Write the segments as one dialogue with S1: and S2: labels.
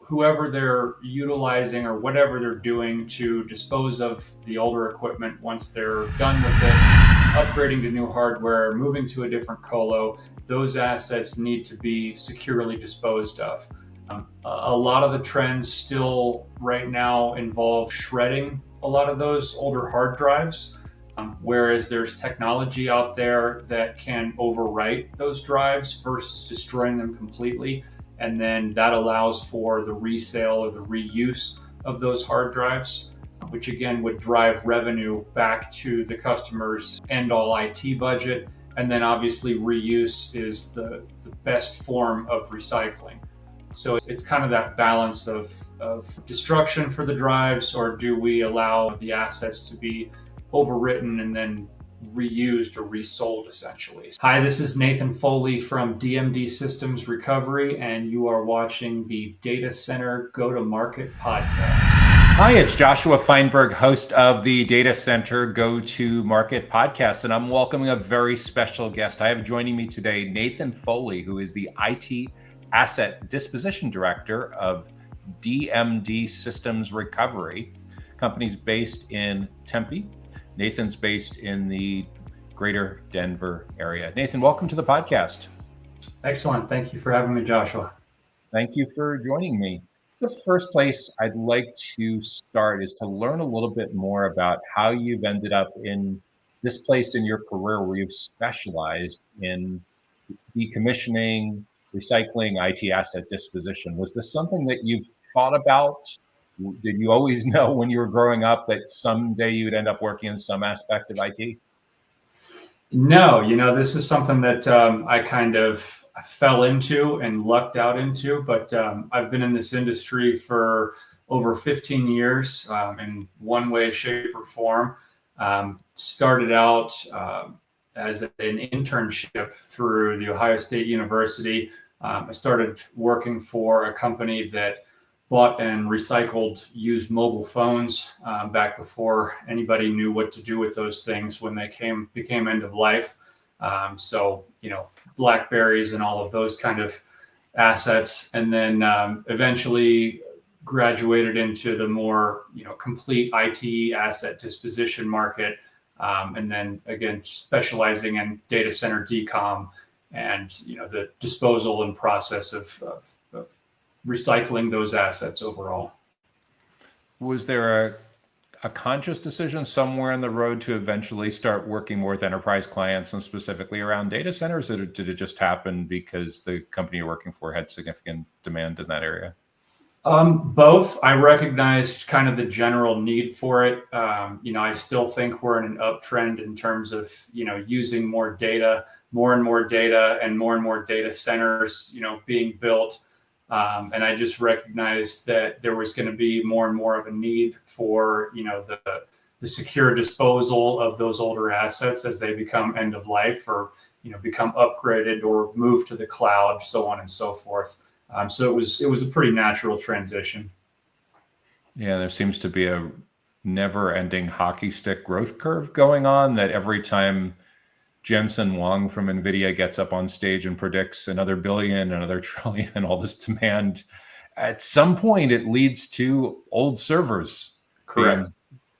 S1: whoever they're utilizing or whatever they're doing to dispose of the older equipment once they're done with it, upgrading to new hardware, moving to a different colo, those assets need to be securely disposed of. A lot of the trends still right now involve shredding a lot of those older hard drives, whereas there's technology out there that can overwrite those drives versus destroying them completely. And then that allows for the resale or the reuse of those hard drives, which again would drive revenue back to the customer's end-all IT budget. And then obviously reuse is the best form of recycling. So it's kind of that balance of destruction for the drives, or do we allow the assets to be overwritten and then reused or resold essentially. Hi, this is Nathan Foli from DMD Systems Recovery, and you are watching the Data Center Go-to-Market podcast.
S2: Hi, it's Joshua Feinberg, host of the Data Center Go-to-Market podcast, and I'm welcoming a very special guest. I have joining me today Nathan Foli, who is the IT Asset Disposition Director of DMD Systems Recovery. Company's based in Tempe. Nathan's based in the greater Denver area. Nathan, welcome to the podcast.
S1: Excellent. Thank you for having me, Joshua.
S2: Thank you for joining me. The first place I'd like to start is to learn a little bit more about how you've ended up in this place in your career where you've specialized in decommissioning, recycling, IT asset disposition. Was this something that you've thought about? Did you always know when you were growing up that someday you'd end up working in some aspect of IT?
S1: No, this is something that I kind of fell into and lucked out into, but I've been in this industry for over 15 years in one way, shape, or form. Started out as an internship through the Ohio State University. I started working for a company that bought and recycled used mobile phones back before anybody knew what to do with those things when they became end of life. So, Blackberries and all of those kind of assets. And then eventually graduated into the more, complete IT asset disposition market. And then again, specializing in data center decom and, the disposal and process of recycling those assets overall.
S2: Was there a conscious decision somewhere on the road to eventually start working more with enterprise clients and specifically around data centers, or did it just happen because the company you're working for had significant demand in that area?
S1: Both. I recognized kind of the general need for it. I still think we're in an uptrend in terms of, using more data, more and more data, and more data centers, being built. And I just recognized that there was going to be more and more of a need for, the secure disposal of those older assets as they become end of life or, become upgraded or moved to the cloud, so on and so forth. So it was a pretty natural transition.
S2: Yeah, there seems to be a never-ending hockey stick growth curve going on that every time Jensen Huang from NVIDIA gets up on stage and predicts another billion, another trillion, and all this demand, at some point it leads to old servers being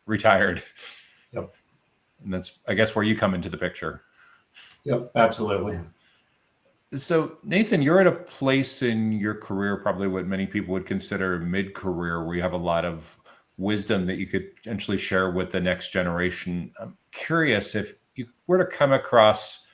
S2: retired.
S1: Yep.
S2: And that's, I guess, where you come into the picture.
S1: Yep, absolutely.
S2: So, Nathan, you're at a place in your career, probably what many people would consider mid-career, where you have a lot of wisdom that you could potentially share with the next generation. I'm curious if you were to come across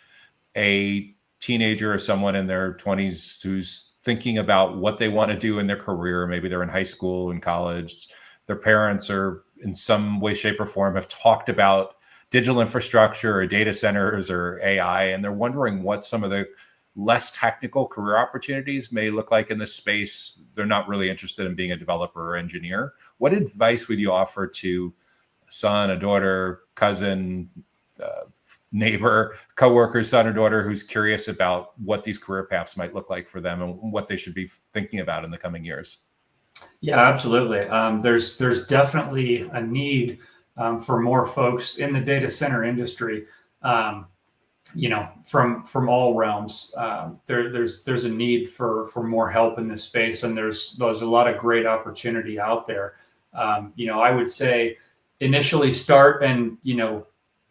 S2: a teenager or someone in their 20s who's thinking about what they want to do in their career, maybe they're in high school and college, their parents are in some way, shape, or form have talked about digital infrastructure or data centers or AI, and they're wondering what some of the less technical career opportunities may look like in this space. They're not really interested in being a developer or engineer. What advice would you offer to a son, a daughter, cousin, neighbor, coworker, son or daughter who's curious about what these career paths might look like for them and what they should be thinking about in the coming years?
S1: Yeah, absolutely. There's definitely a need for more folks in the data center industry. from all realms. There's a need for more help in this space, and there's a lot of great opportunity out there. I would say initially start and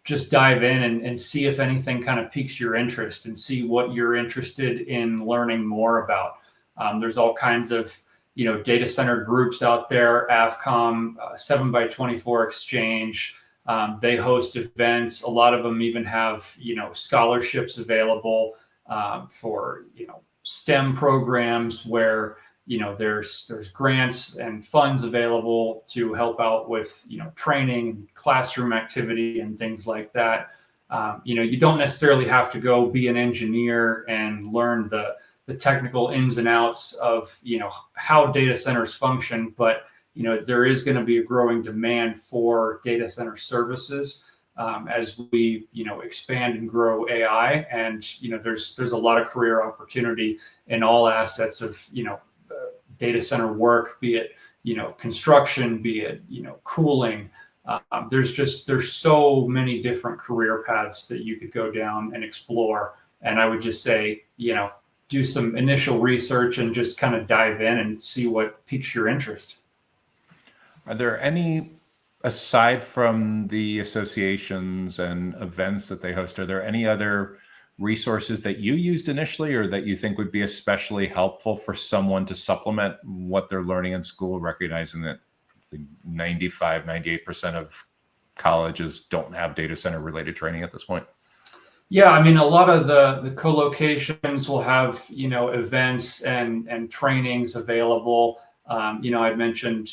S1: just dive in and see if anything kind of piques your interest and see what you're interested in learning more about. There's all kinds of data center groups out there, AFCOM, 7x24 Exchange. They host events. A lot of them even have scholarships available for STEM programs where there's grants and funds available to help out with training and classroom activity and things like that. You don't necessarily have to go be an engineer and learn the technical ins and outs of how data centers function, but there is going to be a growing demand for data center services as we expand and grow AI, and there's a lot of career opportunity in all assets of data center work, be it construction, be it cooling. There's so many different career paths that you could go down and explore, and I would just say do some initial research and just kind of dive in and see what piques your interest.
S2: Are there any, aside from the associations and events that they host, are there any other resources that you used initially or that you think would be especially helpful for someone to supplement what they're learning in school, recognizing that 98% of colleges don't have data center related training at this point?
S1: Yeah, I mean, a lot of the co-locations will have, events and trainings available. I'd mentioned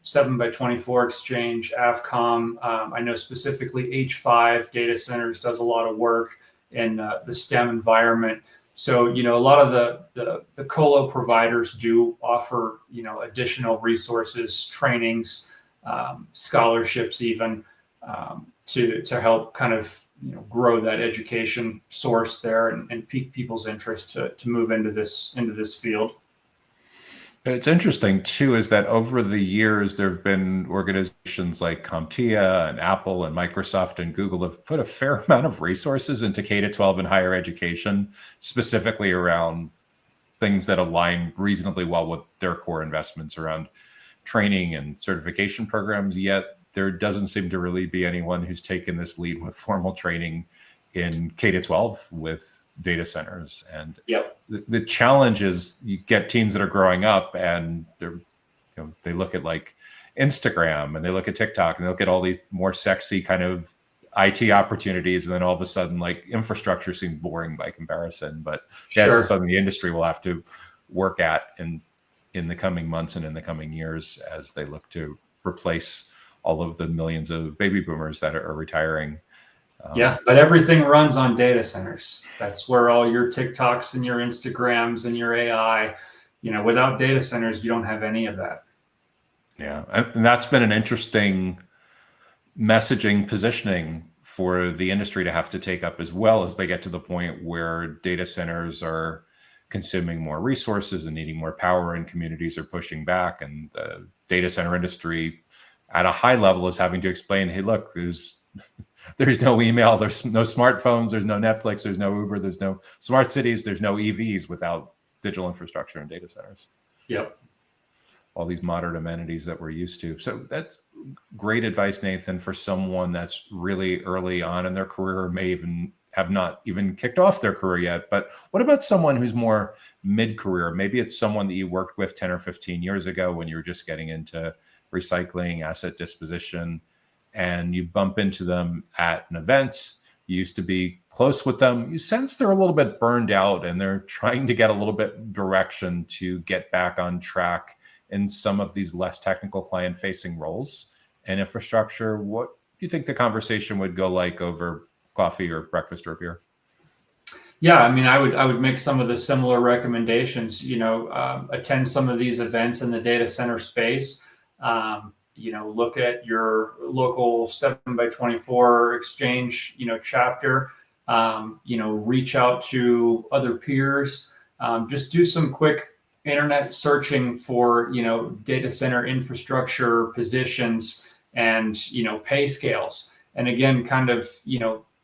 S1: 7x24 Exchange, AFCOM. I know specifically H5 Data Centers does a lot of work in the STEM environment. So, a lot of the colo providers do offer, additional resources, trainings, scholarships even to help kind of grow that education source there and pique people's interest to move into this field.
S2: It's interesting too, is that over the years, there have been organizations like CompTIA and Apple and Microsoft and Google have put a fair amount of resources into K-12 and higher education, specifically around things that align reasonably well with their core investments around training and certification programs. Yet there doesn't seem to really be anyone who's taken this lead with formal training in K-12 with data centers. And the challenge is you get teams that are growing up and they're, they look at like Instagram and they look at TikTok and they look at all these more sexy kind of IT opportunities. And then all of a sudden, like, infrastructure seems boring by comparison, but that's something the industry will have to work at in the coming months and in the coming years as they look to replace all of the millions of baby boomers that are retiring.
S1: But everything runs on data centers. That's where all your TikToks and your Instagrams and your AI, without data centers, you don't have any of that.
S2: Yeah. And that's been an interesting messaging positioning for the industry to have to take up as well, as they get to the point where data centers are consuming more resources and needing more power, and communities are pushing back. And the data center industry at a high level is having to explain, hey, look, there's no email, there's no smartphones, there's no Netflix, there's no Uber, there's no smart cities, there's no EVs without digital infrastructure and data centers.
S1: Yep.
S2: All these modern amenities that we're used to. So that's great advice, Nathan, for someone that's really early on in their career, or may even have not even kicked off their career yet. But what about someone who's more mid-career? Maybe it's someone that you worked with 10 or 15 years ago when you were just getting into recycling, asset disposition, and you bump into them at an event. You used to be close with them. You sense they're a little bit burned out and they're trying to get a little bit direction to get back on track in some of these less technical client-facing roles and infrastructure. What do you think the conversation would go like over coffee or breakfast or beer?
S1: Yeah, I mean, I would make some of the similar recommendations. Attend some of these events in the data center space. Look at your local 7x24 Exchange, chapter. Reach out to other peers. Just do some quick internet searching for, data center infrastructure positions and, pay scales. And again, kind of,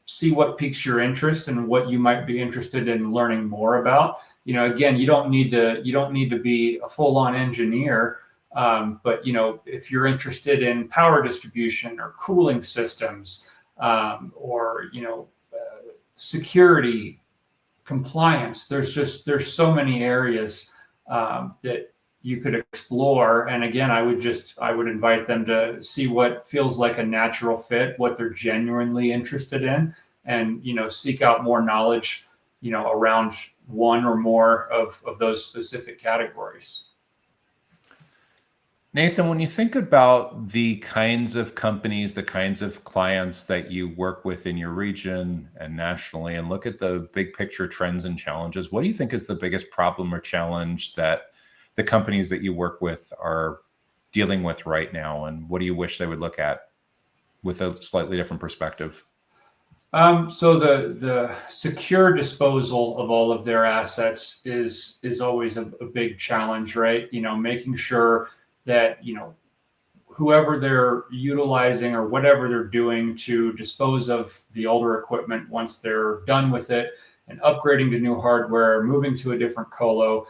S1: see what piques your interest and what you might be interested in learning more about. Again, you don't need to be a full-on engineer, but if you're interested in power distribution or cooling systems, or security, compliance, there's so many areas that you could explore. And again, I would invite them to see what feels like a natural fit, what they're genuinely interested in, and seek out more knowledge around one or more of those specific categories.
S2: Nathan, when you think about the kinds of companies, the kinds of clients that you work with in your region and nationally, and look at the big picture trends and challenges, what do you think is the biggest problem or challenge that the companies that you work with are dealing with right now? And what do you wish they would look at with a slightly different perspective?
S1: So the secure disposal of all of their assets is always a big challenge, right? Making sure that whoever they're utilizing or whatever they're doing to dispose of the older equipment, once they're done with it and upgrading to new hardware, moving to a different colo,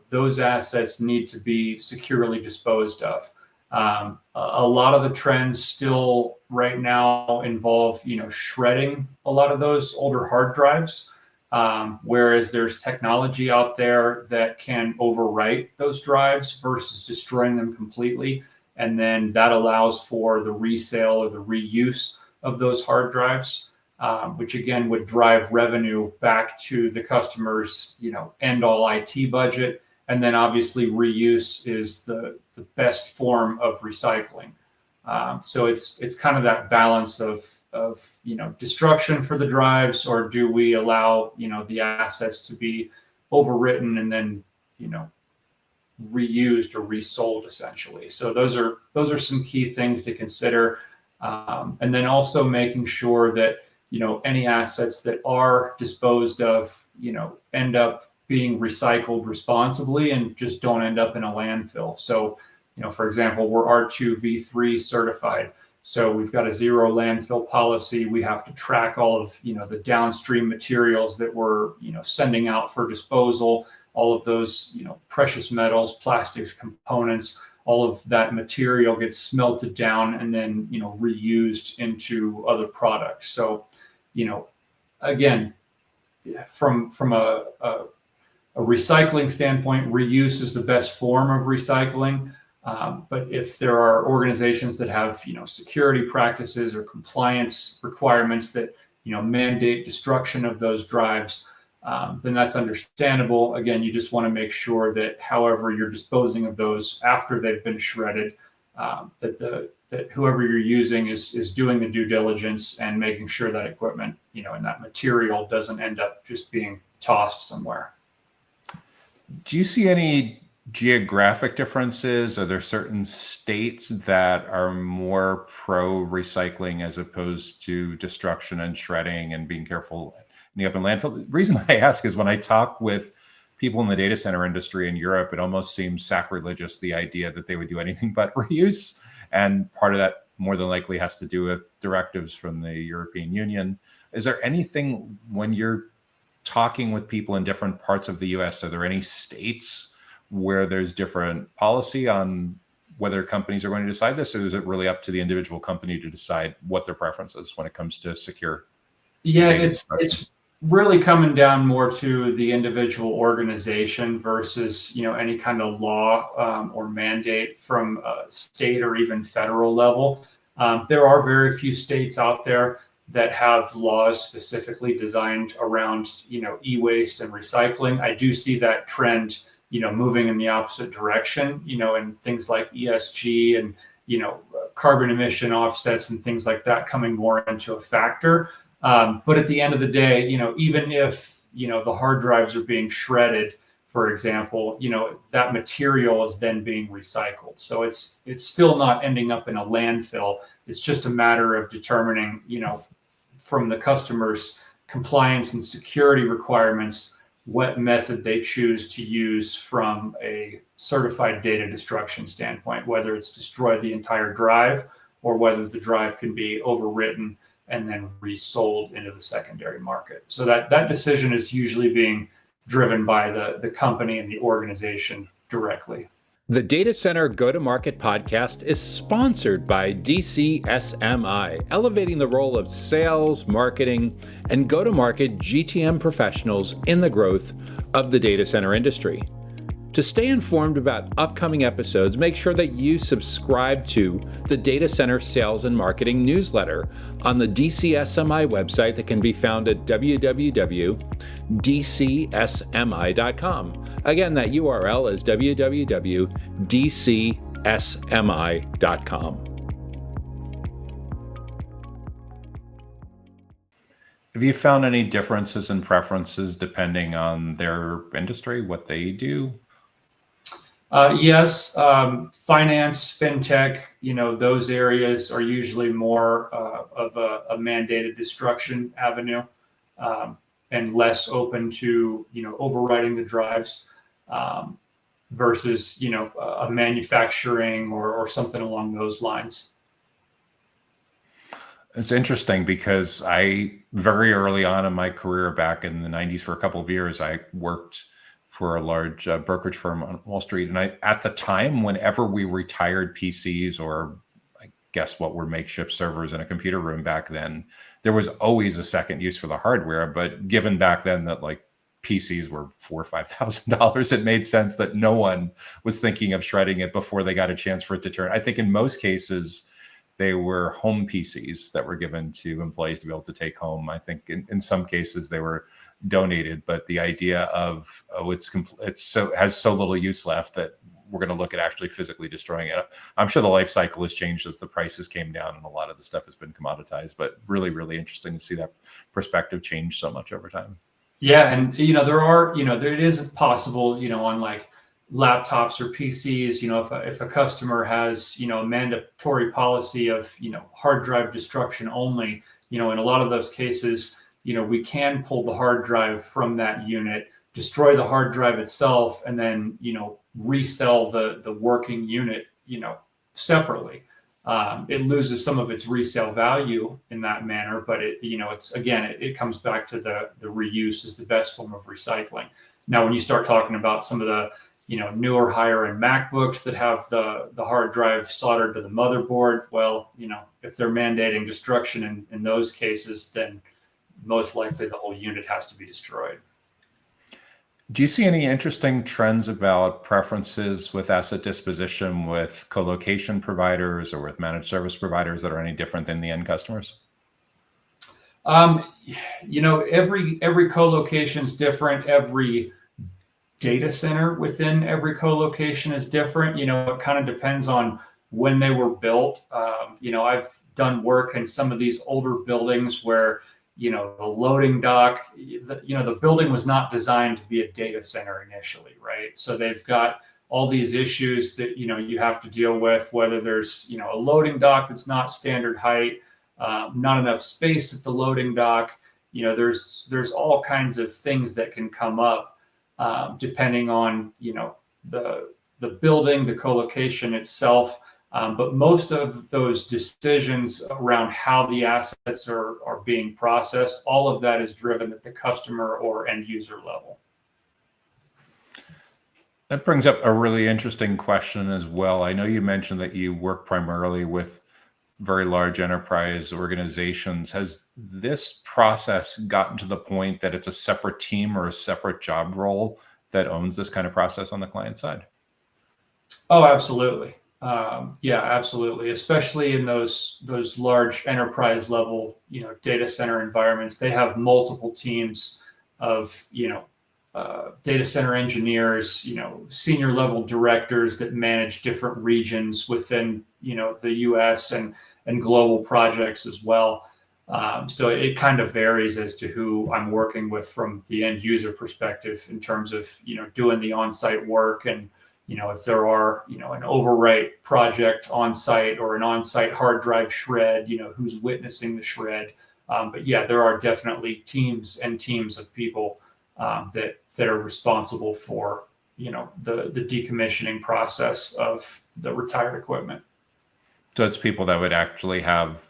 S1: those assets need to be securely disposed of. A lot of the trends still right now involve, shredding a lot of those older hard drives. Whereas there's technology out there that can overwrite those drives versus destroying them completely. And then that allows for the resale or the reuse of those hard drives, which again would drive revenue back to the customer's, end all IT budget. And then obviously reuse is the best form of recycling. So it's kind of that balance of destruction for the drives, or do we allow the assets to be overwritten and then reused or resold essentially. So those are some key things to consider, and then also making sure that any assets that are disposed of end up being recycled responsibly and just don't end up in a landfill. So for example, we're R2V3 certified. So we've got a zero landfill policy. We have to track all of the downstream materials that we're sending out for disposal. All of those precious metals, plastics, components, all of that material gets smelted down and then reused into other products. So again, from a recycling standpoint, reuse is the best form of recycling. But if there are organizations that have, security practices or compliance requirements that, mandate destruction of those drives, then that's understandable. Again, you just want to make sure that however you're disposing of those after they've been shredded, that whoever you're using is doing the due diligence and making sure that equipment, and that material doesn't end up just being tossed somewhere.
S2: Do you see any geographic differences? Are there certain states that are more pro recycling as opposed to destruction and shredding and being careful ending up in landfill? The reason I ask is when I talk with people in the data center industry in Europe, it almost seems sacrilegious, the idea that they would do anything but reuse. And part of that more than likely has to do with directives from the European Union. Is there anything when you're talking with people in different parts of the US, are there any states where there's different policy on whether companies are going to decide this, or is it really up to the individual company to decide what their preference is when it comes to secure?
S1: Yeah, it's really coming down more to the individual organization versus any kind of law or mandate from a state or even federal level. There are very few states out there that have laws specifically designed around e-waste and recycling. I do see that trend moving in the opposite direction, and things like ESG and carbon emission offsets and things like that coming more into a factor. But at the end of the day, even if the hard drives are being shredded, for example, that material is then being recycled. So it's still not ending up in a landfill. It's just a matter of determining, from the customer's compliance and security requirements, what method they choose to use from a certified data destruction standpoint, whether it's destroy the entire drive or whether the drive can be overwritten and then resold into the secondary market. So that decision is usually being driven by the company and the organization directly.
S3: The Data Center Go-to-Market podcast is sponsored by DCSMI, elevating the role of sales, marketing, and go-to-market GTM professionals in the growth of the data center industry. To stay informed about upcoming episodes, make sure that you subscribe to the Data Center Sales and Marketing newsletter on the DCSMI website that can be found at www.dcsmi.com. Again, that URL is www.dcsmi.com.
S2: Have you found any differences in preferences depending on their industry, what they do?
S1: Yes, finance, FinTech, those areas are usually more of a mandated destruction avenue, and less open to, overwriting the drives, versus, a manufacturing or something along those lines.
S2: It's interesting because I, very early on in my career back in the 90s, for a couple of years, I worked for a large brokerage firm on Wall Street. And at the time, whenever we retired PCs, or I guess what were makeshift servers in a computer room back then, there was always a second use for the hardware. But given back then that like PCs were $4,000 or $5,000, it made sense that no one was thinking of shredding it before they got a chance for it to turn. I think in most cases, they were home PCs that were given to employees to be able to take home. I think in some cases they were donated, but the idea of, has so little use left that we're going to look at actually physically destroying it. I'm sure the life cycle has changed as the prices came down and a lot of the stuff has been commoditized, but really, really interesting to see that perspective change so much over time.
S1: Yeah. And, it is possible, on like laptops or PCs, if a customer has, a mandatory policy of, hard drive destruction only, in a lot of those cases, we can pull the hard drive from that unit, destroy the hard drive itself, and then, resell the working unit, separately. It loses some of its resale value in that manner, but it comes back to the reuse is the best form of recycling. Now, when you start talking about some of the, newer higher end MacBooks that have the hard drive soldered to the motherboard, well, if they're mandating destruction in those cases, then most likely the whole unit has to be destroyed.
S2: Do you see any interesting trends about preferences with asset disposition with colocation providers or with managed service providers that are any different than the end customers?
S1: Every co-location is different. Every data center within every co-location is different. It kind of depends on when they were built. I've done work in some of these older buildings where, the loading dock, the building was not designed to be a data center initially, right? So they've got all these issues that, you have to deal with, whether there's, a loading dock that's not standard height, not enough space at the loading dock. There's all kinds of things that can come up, depending on, the building, the co-location itself. But most of those decisions around how the assets are being processed, all of that is driven at the customer or end user level.
S2: That brings up a really interesting question as well. I know you mentioned that you work primarily with very large enterprise organizations. Has this process gotten to the point that it's a separate team or a separate job role that owns this kind of process on the client side?
S1: Oh, absolutely. Yeah, absolutely. Especially in those large enterprise level, data center environments, they have multiple teams of, data center engineers, senior level directors that manage different regions within, the US and global projects as well. So it kind of varies as to who I'm working with from the end user perspective in terms of, doing the on-site work and, if there are, an overwrite project on site or an on-site hard drive shred, who's witnessing the shred. But yeah, there are definitely teams and teams of people that are responsible for, the decommissioning process of the retired equipment.
S2: So it's people that would actually have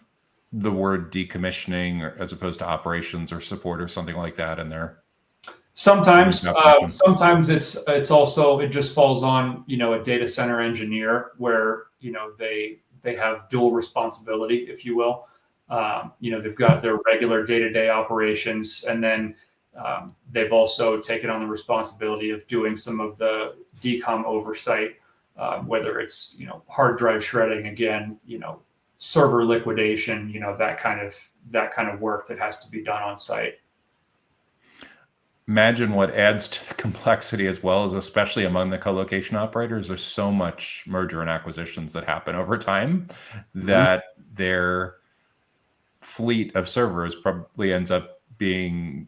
S2: the word decommissioning as opposed to operations or support or something like that in there?
S1: Sometimes it's also, it just falls on, a data center engineer where, they have dual responsibility, if you will. They've got their regular day-to-day operations, and then they've also taken on the responsibility of doing some of the decom oversight, whether it's, hard drive shredding, again, server liquidation, that kind of work that has to be done on site.
S2: Imagine what adds to the complexity as well, as especially among the colocation operators, there's so much merger and acquisitions that happen over time that their fleet of servers probably ends up being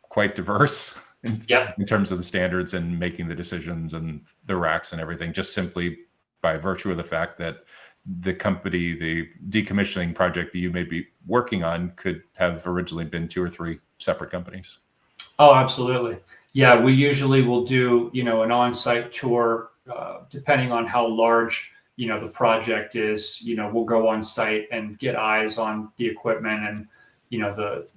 S2: quite diverse in terms of the standards and making the decisions and the racks and everything, just simply by virtue of the fact that the company, the decommissioning project that you may be working on could have originally been 2 or 3 separate companies.
S1: Oh, absolutely. Yeah, we usually will do, an on-site tour, depending on how large, the project is. We'll go on site and get eyes on the equipment and, the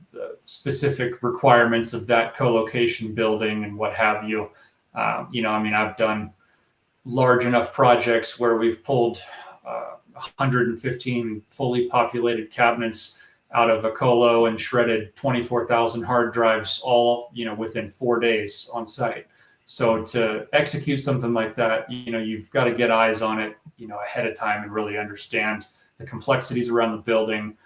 S1: specific requirements of that co-location building and what have you. I've done large enough projects where we've pulled 115 fully populated cabinets out of a colo and shredded 24,000 hard drives, all, within 4 days on site. So to execute something like that, you've got to get eyes on it, ahead of time and really understand the complexities around the building,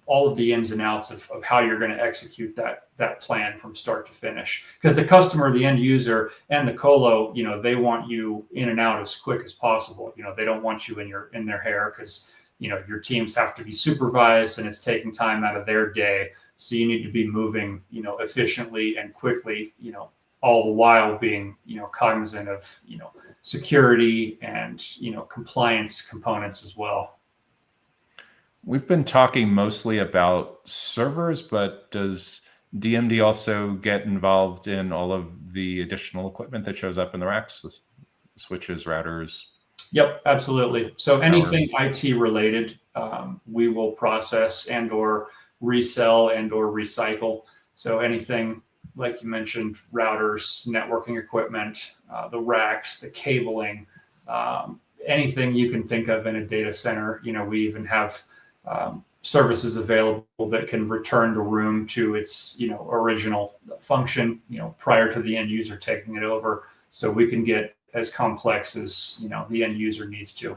S1: all of the ins and outs of how you're going to execute that plan from start to finish. Because the customer, the end user, and the colo, they want you in and out as quick as possible. They don't want you in their hair, because your teams have to be supervised and it's taking time out of their day. So you need to be moving, efficiently and quickly, all the while being, cognizant of, security and, compliance components as well.
S2: We've been talking mostly about servers, but does DMD also get involved in all of the additional equipment that shows up in the racks, the switches, routers?
S1: Yep, absolutely. So anything IT related, we will process and or resell and or recycle. So anything, like you mentioned, routers, networking equipment, the racks, the cabling, anything you can think of in a data center. We even have services available that can return the room to its, original function, prior to the end user taking it over. So we can get as complex as, the end user needs to.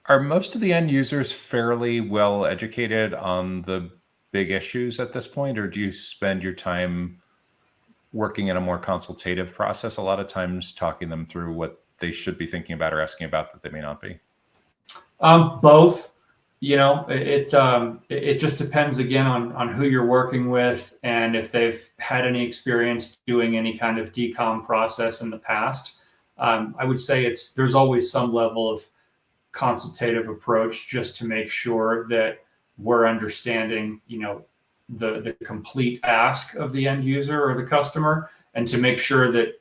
S2: Are most of the end users fairly well educated on the big issues at this point, or do you spend your time working in a more consultative process, a lot of times talking them through what they should be thinking about or asking about that they may not be?
S1: Both. It just depends again on who you're working with and if they've had any experience doing any kind of decom process in the past. I would say there's always some level of consultative approach just to make sure that we're understanding, the complete ask of the end user or the customer, and to make sure that,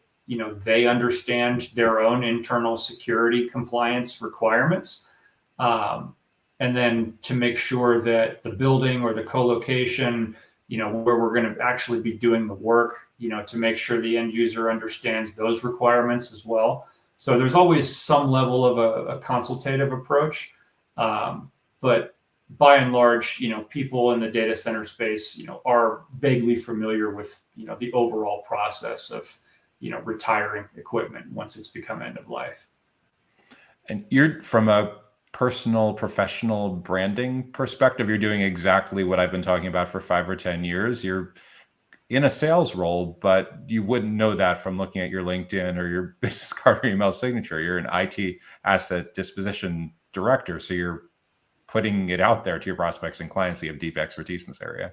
S1: they understand their own internal security compliance requirements. And then to make sure that the building or the co-location, where we're going to actually be doing the work, to make sure the end user understands those requirements as well. So there's always some level of a consultative approach. But by and large, people in the data center space, are vaguely familiar with, the overall process of, retiring equipment once it's become end of life.
S2: And you're, from a personal, professional branding perspective, you're doing exactly what I've been talking about for 5 or 10 years. You're in a sales role, but you wouldn't know that from looking at your LinkedIn or your business card or email signature. You're an IT Asset Disposition Director. So you're putting it out there to your prospects and clients that you have deep expertise in this area.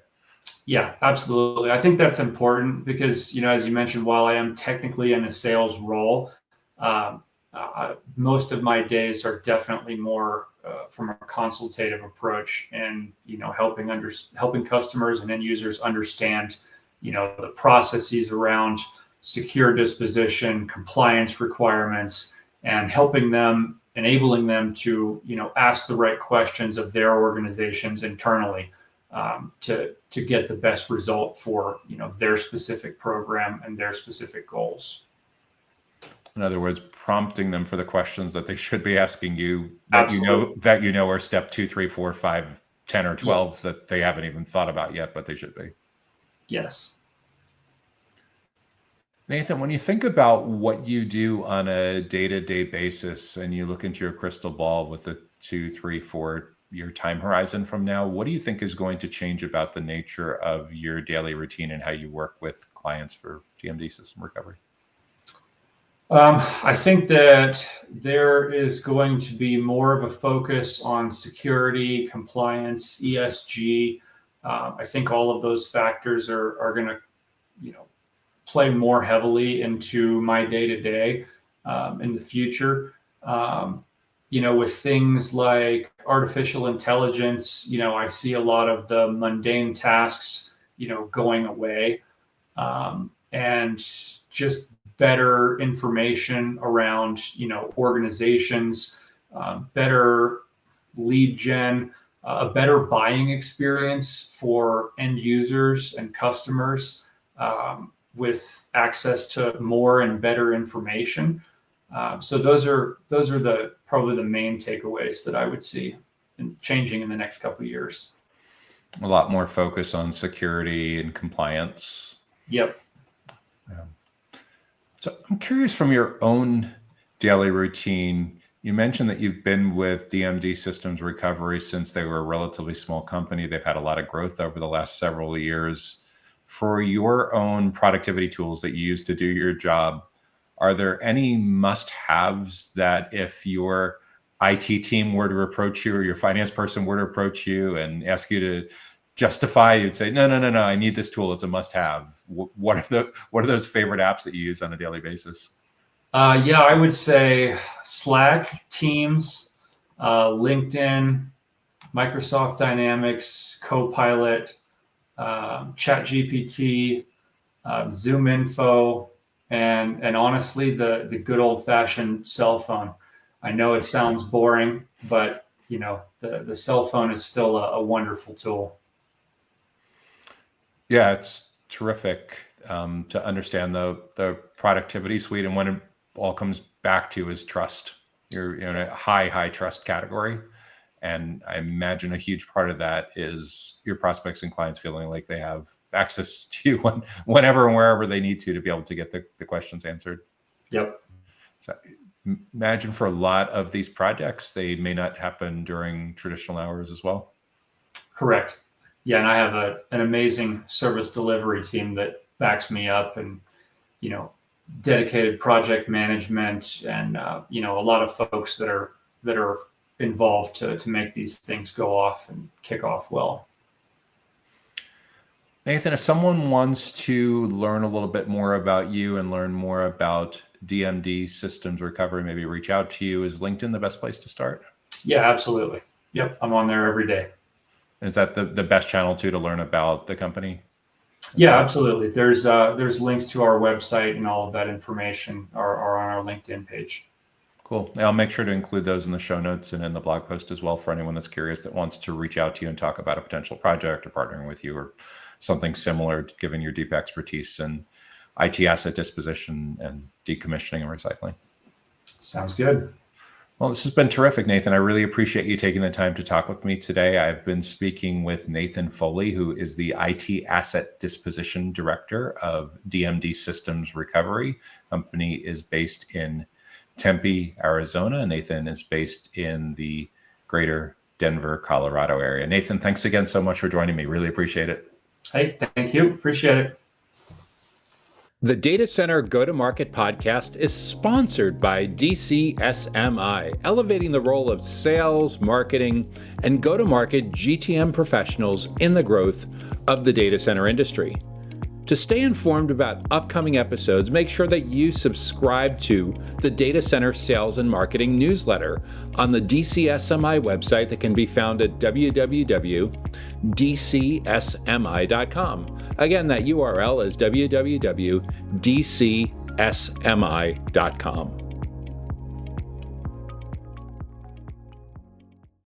S1: Yeah, absolutely. I think that's important because, as you mentioned, while I am technically in a sales role, most of my days are definitely more from a consultative approach and, helping customers and end users understand, the processes around secure disposition, compliance requirements, and helping them, enabling them to, ask the right questions of their organizations internally to get the best result for, their specific program and their specific goals.
S2: In other words, prompting them for the questions that they should be asking you
S1: Absolutely.
S2: that are step 2, 3, 4, 5, 10, or 12
S1: Yes.
S2: that they haven't even thought about yet, but they should be.
S1: Yes.
S2: Nathan, when you think about what you do on a day-to-day basis and you look into your crystal ball with a 2, 3, 4-year time horizon from now, what do you think is going to change about the nature of your daily routine and how you work with clients for DMD System Recovery?
S1: I think that there is going to be more of a focus on security, compliance, ESG. I think all of those factors are going to, play more heavily into my day-to-day in the future. With things like artificial intelligence, I see a lot of the mundane tasks, going away, and just better information around, organizations, better lead gen, a better buying experience for end users and customers, with access to more and better information. So those are probably the main takeaways that I would see in changing in the next couple of years.
S2: A lot more focus on security and compliance.
S1: Yep.
S2: So I'm curious, from your own daily routine, you mentioned that you've been with DMD Systems Recovery since they were a relatively small company. They've had a lot of growth over the last several years. For your own productivity tools that you use to do your job, are there any must-haves that if your IT team were to approach you or your finance person were to approach you and ask you to justify, you'd say, no, I need this tool, it's a must-have? What are those favorite apps that you use on a daily basis?
S1: I would say Slack, Teams, LinkedIn, Microsoft Dynamics, Copilot, ChatGPT, Zoom Info, and honestly, the good old-fashioned cell phone. I know it sounds boring, but the cell phone is still a wonderful tool. Yeah,
S2: it's terrific to understand the productivity suite, and when it all comes back to is trust. You're in a high trust category. And I imagine a huge part of that is your prospects and clients feeling like they have access to you whenever and wherever they need to be able to get the questions answered.
S1: Yep.
S2: So imagine for a lot of these projects, they may not happen during traditional hours as well.
S1: Correct. Yeah, and I have an amazing service delivery team that backs me up, and dedicated project management, and a lot of folks that are involved to make these things go off and kick off well.
S2: Nathan, if someone wants to learn a little bit more about you and learn more about DMD Systems Recovery, maybe reach out to you, is LinkedIn the best place to start?
S1: Yeah, absolutely. Yep, I'm on there every day.
S2: Is that the best channel to learn about the company?
S1: Yeah, absolutely. There's links to our website, and all of that information are on our LinkedIn page.
S2: Cool. I'll make sure to include those in the show notes and in the blog post as well for anyone that's curious that wants to reach out to you and talk about a potential project or partnering with you or something similar, given your deep expertise in IT asset disposition and decommissioning and recycling.
S1: Sounds good.
S2: Well, this has been terrific, Nathan. I really appreciate you taking the time to talk with me today. I've been speaking with Nathan Foli, who is the IT Asset Disposition Director of DMD Systems Recovery. The company is based in Tempe, Arizona. Nathan is based in the greater Denver, Colorado area. Nathan, thanks again so much for joining me. Really appreciate it.
S1: Hey, thank you. Appreciate it.
S3: The Data Center Go-to-Market podcast is sponsored by DCSMI, elevating the role of sales, marketing, and go-to-market GTM professionals in the growth of the data center industry. To stay informed about upcoming episodes, make sure that you subscribe to the Data Center Sales and Marketing newsletter on the DCSMI website that can be found at www.dcsmi.com. Again, that URL is www.dcsmi.com.